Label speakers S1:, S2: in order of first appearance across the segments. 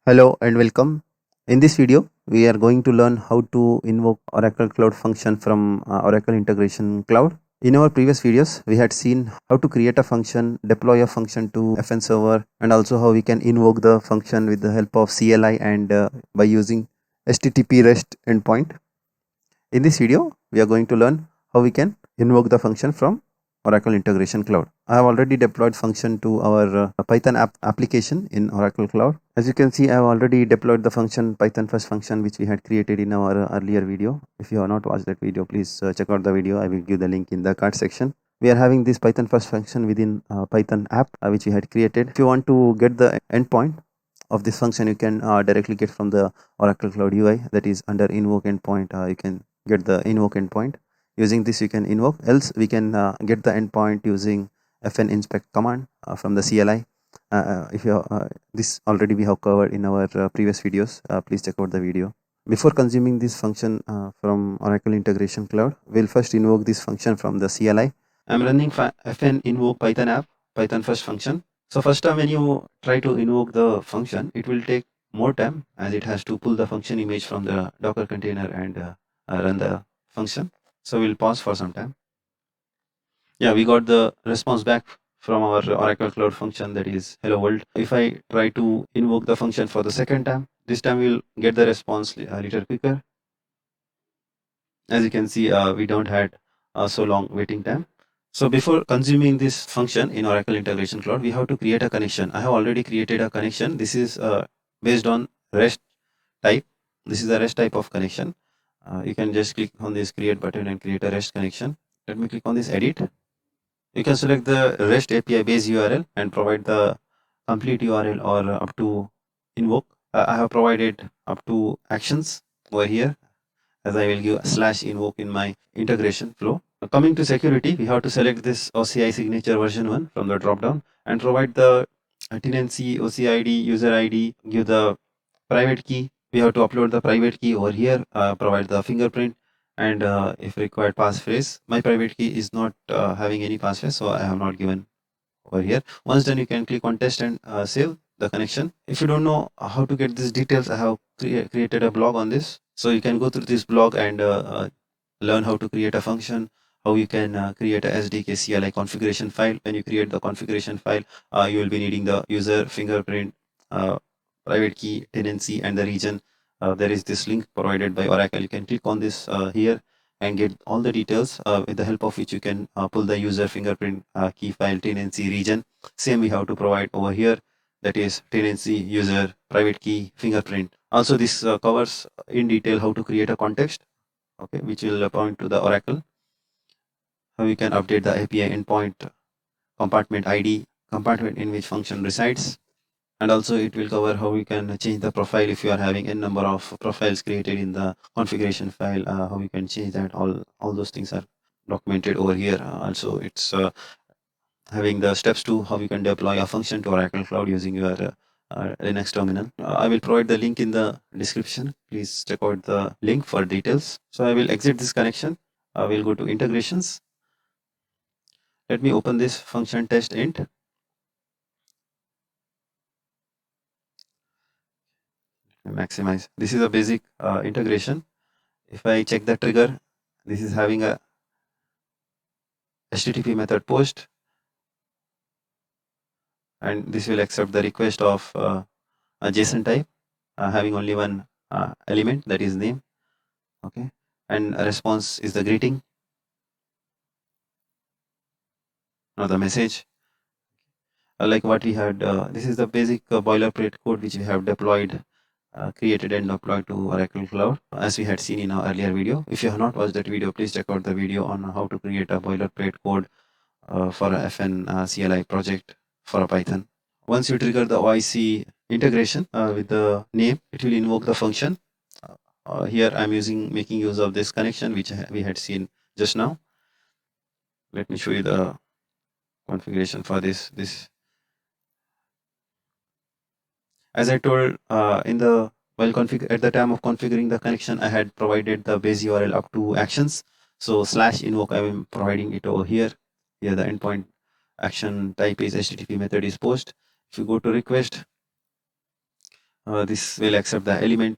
S1: Hello and welcome. In this video, we are going to learn how to invoke Oracle Cloud function from Oracle Integration Cloud. In our previous videos, we had seen how to create a function, deploy a function to FN server, and also how we can invoke the function with the help of CLI and by using HTTP REST endpoint. In this video, we are going to learn how we can invoke the function from Oracle Integration Cloud. I have already deployed function to our Python application in Oracle Cloud. As you can see, I have already deployed the function Python first function which we had created in our earlier video. If you have not watched that video, please check out the video. I will give the link in the card section. We are having this Python first function within Python app which we had created. If you want to get the endpoint of this function, you can directly get from the Oracle Cloud UI, that is under invoke endpoint. You can get the invoke endpoint. Using this you can invoke, else we can get the endpoint using fn inspect command from the CLI. If you this already we have covered in our previous videos. Please check out the video. Before consuming this function from Oracle Integration Cloud, we'll first invoke this function from the CLI. I'm running fn invoke Python app, Python first function. So first time when you try to invoke the function, it will take more time as it has to pull the function image from the Docker container and run the function. So we'll pause for some time. Yeah, we got the response back from our Oracle Cloud function, that is hello world. If I try to invoke the function for the second time, this time we'll get the response a little quicker. As you can see, we don't had so long waiting time. So before consuming this function in Oracle Integration Cloud, we have to create a connection. I have already created a connection. This is based on REST type. This is a REST type of connection. You can just click on this create button and create a REST connection. Let me click on this edit. You can select the REST API base URL and provide the complete URL or up to invoke. I have provided up to actions over here, as I will give /invoke in my integration flow. Coming to security, we have to select this OCI signature version 1 from the drop down and provide the tenancy, OCID, user ID, give the private key. We have to upload the private key over here, provide the fingerprint, and if required passphrase. My private key is not having any passphrase, so I have not given over here. Once done, you can click on test and save the connection. If you don't know how to get these details, I have created a blog on this, so you can go through this blog and learn how to create a function, how you can create a SDK CLI configuration file. When you create the configuration file, you will be needing the user, fingerprint, private key, tenancy, and the region. There is this link provided by Oracle. You can click on this here and get all the details with the help of which you can pull the user, fingerprint, key file, tenancy, region. Same we have to provide over here, that is tenancy, user, private key, fingerprint. Also this covers in detail how to create a context, okay, which will point to the Oracle, how you can update the API endpoint, compartment ID, compartment in which function resides, and also it will cover how we can change the profile if you are having a number of profiles created in the configuration file, how you can change that. All those things are documented over here. Also it's having the steps to how you can deploy a function to Oracle Cloud using your Linux terminal. I will provide the link in the description. Please check out the link for details. So I will exit this connection. I will go to integrations. Let me open this function test int. Maximize. This is a basic integration. If I check the trigger, this is having a HTTP method post, and this will accept the request of a JSON type having only one element, that is name. Okay, and a response is the greeting or the message. Like what we had, this is the basic boilerplate code which we have deployed, created and deployed to Oracle Cloud, as we had seen in our earlier video. If you have not watched that video, please check out the video on how to create a boilerplate code for a FN CLI project for a Python. Once you trigger the OIC integration with the name, it will invoke the function. Here I'm making use of this connection which we had seen just now. Let me show you the configuration for this. As I told at the time of configuring the connection, I had provided the base URL up to actions. So /invoke, I am providing it over here. Here the endpoint action type is HTTP method is post. If you go to request, This will accept the element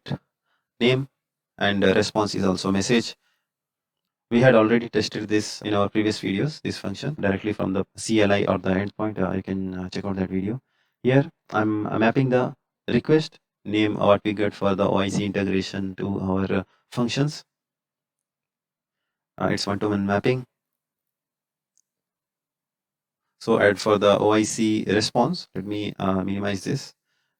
S1: name, and response is also message. We had already tested this in our previous videos, this function directly from the CLI or the endpoint. You can check out that video. Here I'm mapping the request name what we get for the OIC integration to our functions. It's one-to-one mapping. So add for the OIC response. Let me minimize this.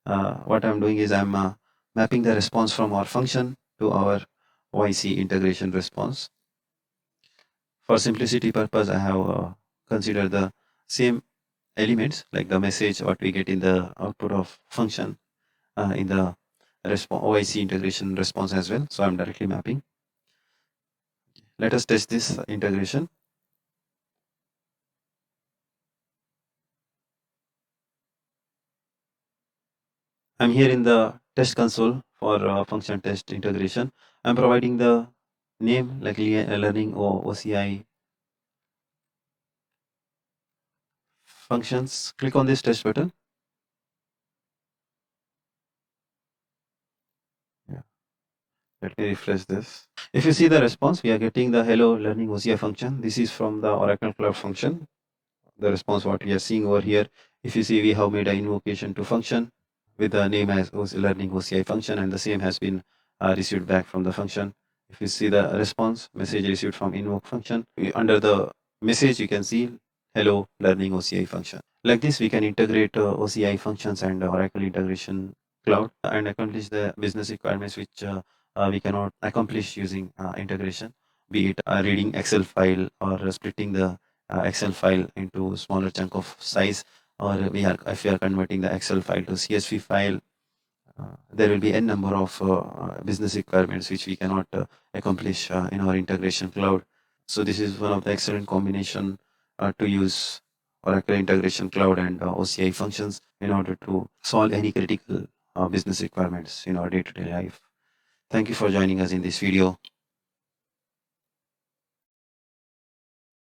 S1: What I'm doing is I'm mapping the response from our function to our OIC integration response. For simplicity purpose, I have considered the same elements like the message what we get in the output of function in the OIC integration response as well. So I'm directly mapping. Let us test this integration. I'm here in the test console for function test integration. I'm providing the name like learning or OCI functions. Click on this test button. Yeah. Let me refresh this. If you see the response, we are getting the hello learning OCI function. This is from the Oracle Cloud function. The response what we are seeing over here. If you see, we have made an invocation to function with the name as learning OCI function, and the same has been received back from the function. If you see the response message received from invoke function, under the message you can see hello learning OCI function. Like this, we can integrate OCI functions and Oracle Integration Cloud and accomplish the business requirements which we cannot accomplish using integration, be it reading Excel file or splitting the Excel file into smaller chunk of size, or if we are converting the Excel file to CSV file. There will be n number of business requirements which we cannot accomplish in our integration cloud. So this is one of the excellent combination to use Oracle Integration Cloud and OCI functions in order to solve any critical business requirements in our day-to-day life. Thank you for joining us in this video.